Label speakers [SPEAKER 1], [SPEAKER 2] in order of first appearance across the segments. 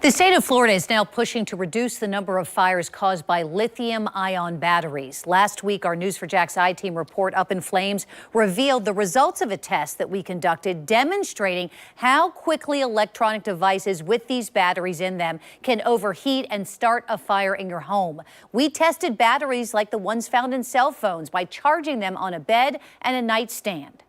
[SPEAKER 1] The state of Florida is now pushing to reduce the number of fires caused by lithium-ion batteries. Last week, our News4JAX I-Team report, Up in Flames, revealed the results of a test that we conducted demonstrating how quickly electronic devices with these batteries in them can overheat and start a fire in your home. We tested batteries like the ones found in cell phones by charging them on a bed and a nightstand.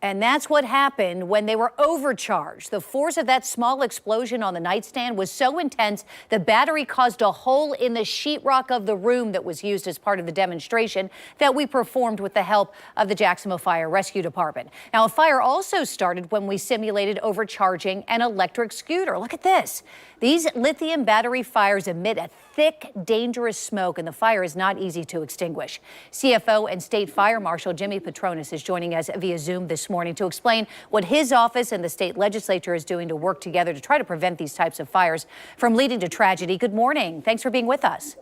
[SPEAKER 1] And that's what happened when they were overcharged. The force of that small explosion on the nightstand was so intense, the battery caused a hole in the sheetrock of the room that was used as part of the demonstration that we performed with the help of the Jacksonville Fire Rescue Department. Now, a fire also started when we simulated overcharging an electric scooter. Look at this. These lithium battery fires emit a thick, dangerous smoke, and the fire is not easy to extinguish. CFO and State Fire Marshal Jimmy Patronis is joining us via Zoom this morning to explain what his office and the state legislature is doing to work together to try to prevent these types of fires from leading to tragedy. Good morning. Thanks for being with us.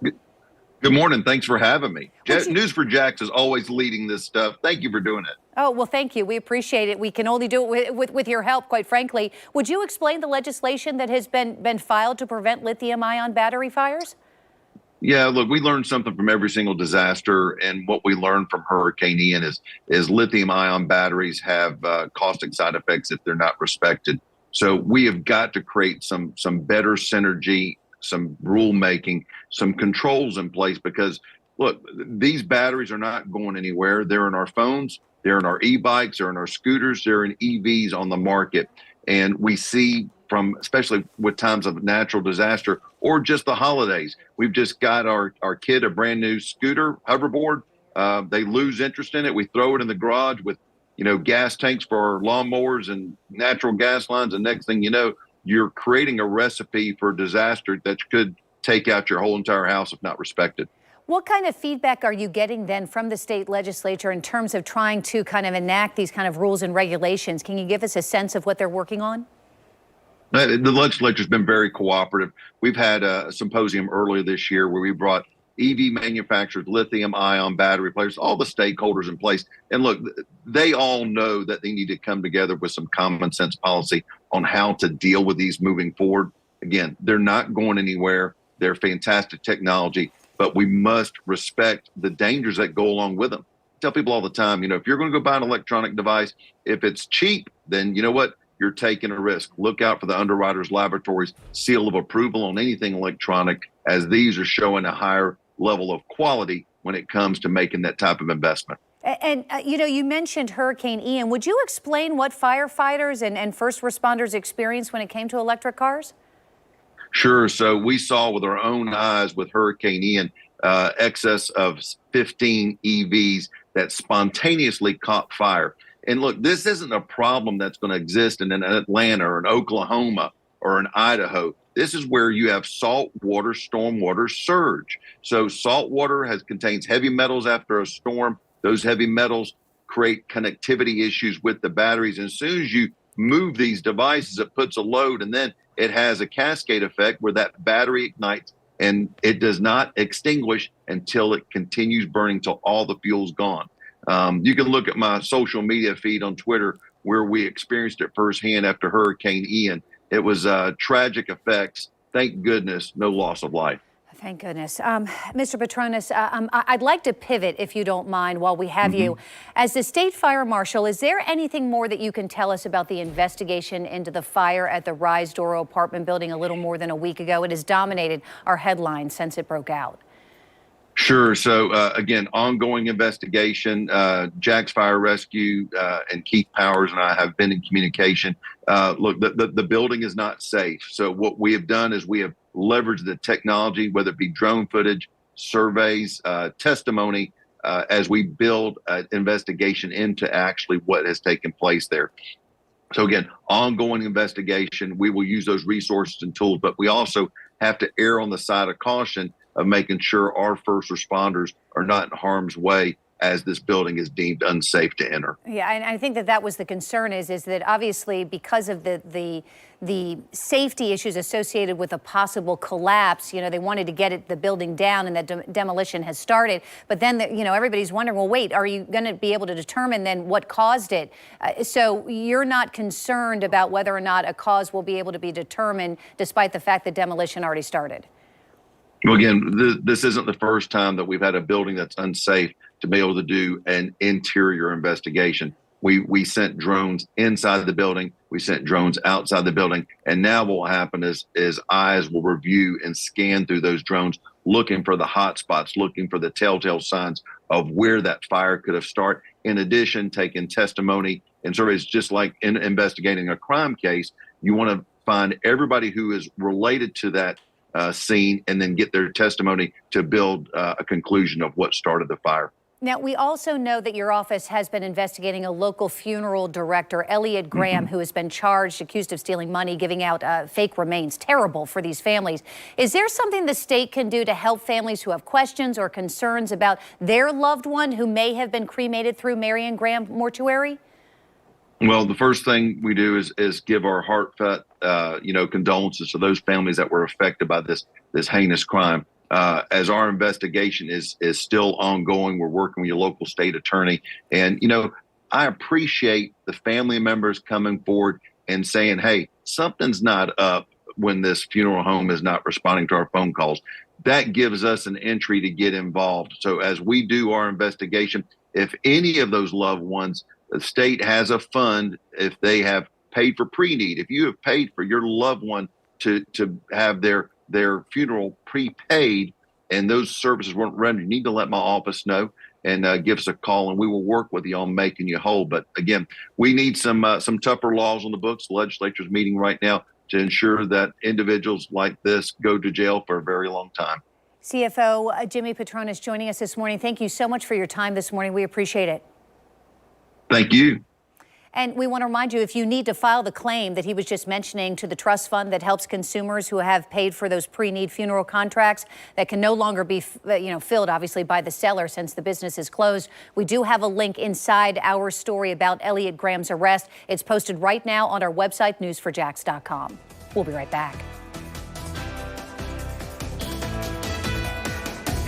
[SPEAKER 2] Good morning. Thanks for having me. News4JAX is always leading this stuff. Thank you for doing it.
[SPEAKER 1] Oh, well, thank you. We appreciate it. We can only do it with your help, quite frankly. Would you explain the legislation that has been filed to prevent lithium-ion battery fires?
[SPEAKER 2] Yeah, look, we learned something from every single disaster, and what we learned from Hurricane Ian is lithium-ion batteries have caustic side effects if they're not respected. So we have got to create some better synergy, some rulemaking, some controls in place, because look, these batteries are not going anywhere. They're in our phones, they're in our e-bikes, they're in our scooters, they're in EVs on the market. And we see from, especially with times of natural disaster or just the holidays, we've just got our kid a brand new scooter, hoverboard. They lose interest in it. We throw it in the garage with, gas tanks for our lawnmowers and natural gas lines. And next thing you know, you're creating a recipe for disaster that could take out your whole entire house if not respected.
[SPEAKER 1] What kind of feedback are you getting then from the state legislature in terms of trying to kind of enact these kind of rules and regulations? Can you give us a sense of what they're working on?
[SPEAKER 2] The legislature's been very cooperative. We've had a symposium earlier this year where we brought EV manufacturers, lithium-ion battery players, all the stakeholders in place. And look, they all know that they need to come together with some common sense policy on how to deal with these moving forward. Again, they're not going anywhere. They're fantastic technology, but we must respect the dangers that go along with them. I tell people all the time, if you're going to go buy an electronic device, if it's cheap, then you know what? You're taking a risk. Look out for the Underwriters Laboratories seal of approval on anything electronic, as these are showing a higher level of quality when it comes to making that type of investment.
[SPEAKER 1] And you mentioned Hurricane Ian. Would you explain what firefighters and first responders experienced when it came to electric cars?
[SPEAKER 2] Sure. So we saw with our own eyes with Hurricane Ian, excess of 15 EVs that spontaneously caught fire. And look, this isn't a problem that's going to exist in an Atlanta or an Oklahoma or an Idaho. This is where you have saltwater, stormwater surge. So saltwater contains heavy metals after a storm. Those heavy metals create connectivity issues with the batteries. And as soon as you move these devices, it puts a load, and then it has a cascade effect where that battery ignites and it does not extinguish until it continues burning till all the fuel's gone. You can look at my social media feed on Twitter where we experienced it firsthand after Hurricane Ian. It was tragic effects. Thank goodness, no loss of life.
[SPEAKER 1] Thank goodness. Mr. Patronis, I'd like to pivot, if you don't mind, while we have you. As the State Fire Marshal, is there anything more that you can tell us about the investigation into the fire at the RISE Doro apartment building a little more than a week ago? It has dominated our headlines since it broke out.
[SPEAKER 2] Sure. So, again, ongoing investigation. Jack's Fire Rescue and Keith Powers and I have been in communication. Look, the building is not safe. So what we have done is we have leveraged the technology, whether it be drone footage, surveys, testimony, as we build an investigation into actually what has taken place there. So, again, ongoing investigation. We will use those resources and tools, but we also have to err on the side of caution of making sure our first responders are not in harm's way as this building is deemed unsafe to enter.
[SPEAKER 1] Yeah, and I think that was the concern is that obviously because of the safety issues associated with a possible collapse, they wanted to get the building down, and that demolition has started. But then, everybody's wondering, well, wait, are you going to be able to determine then what caused it? So you're not concerned about whether or not a cause will be able to be determined, despite the fact that demolition already started?
[SPEAKER 2] Well, again, this isn't the first time that we've had a building that's unsafe to be able to do an interior investigation. We sent drones inside the building. We sent drones outside the building. And now what will happen is eyes will review and scan through those drones, looking for the hot spots, looking for the telltale signs of where that fire could have started. In addition, taking testimony and surveys, just like in investigating a crime case, you want to find everybody who is related to that scene and then get their testimony to build a conclusion of what started the fire.
[SPEAKER 1] Now, we also know that your office has been investigating a local funeral director, Elliot Graham, who has been charged, accused of stealing money, giving out fake remains. Terrible for these families. Is there something the state can do to help families who have questions or concerns about their loved one who may have been cremated through Marion Graham Mortuary?
[SPEAKER 2] Well, the first thing we do is give our heartfelt, condolences to those families that were affected by this heinous crime. As our investigation is still ongoing, we're working with your local state attorney. And, I appreciate the family members coming forward and saying, hey, something's not up when this funeral home is not responding to our phone calls. That gives us an entry to get involved. So as we do our investigation, if any of those loved ones, the state has a fund if they have paid for pre-need. If you have paid for your loved one to have their funeral prepaid and those services weren't rendered, you need to let my office know and give us a call, and we will work with you on making you whole. But again, we need some tougher laws on the books. The legislature's meeting right now to ensure that individuals like this go to jail for a very long time.
[SPEAKER 1] CFO Jimmy Patronis joining us this morning. Thank you so much for your time this morning. We appreciate it.
[SPEAKER 2] Thank you.
[SPEAKER 1] And we want to remind you, if you need to file the claim that he was just mentioning to the trust fund that helps consumers who have paid for those pre-need funeral contracts that can no longer be filled, obviously, by the seller since the business is closed, we do have a link inside our story about Elliot Graham's arrest. It's posted right now on our website, news4jax.com. We'll be right back.